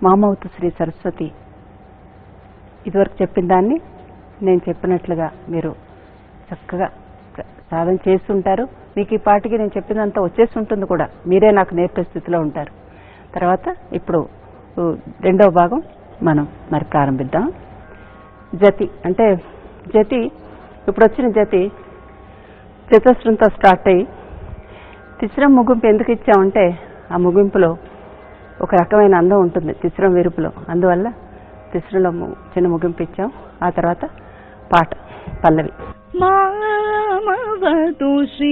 మామవతు శ్రీ సరస్వతి ఇదివరకు చెప్పిన దాన్ని నేను చెప్పినట్లుగా మీరు చక్కగా సాధన చేస్తుంటారు. మీకు ఈ పాటికి నేను చెప్పినంత వచ్చేస్తుంటుంది కూడా, మీరే నాకు నేర్పే స్థితిలో ఉంటారు. తర్వాత ఇప్పుడు రెండవ భాగం మనం మరి ప్రారంభిద్దాం. జతి అంటే జతి, ఇప్పుడు వచ్చిన జతి చతుస్రంతో స్టార్ట్ అయ్యి తిస్రం ముగింపు ఎందుకు ఇచ్చామంటే ఆ ముగింపులో ఒక రకమైన అందం ఉంటుంది తిస్రం విరుపులో, అందువల్ల తిస్రంలో చిన్న ముగింపు ఇచ్చాం. ఆ తర్వాత పాట పల్లవి. మామవతు శ్రీ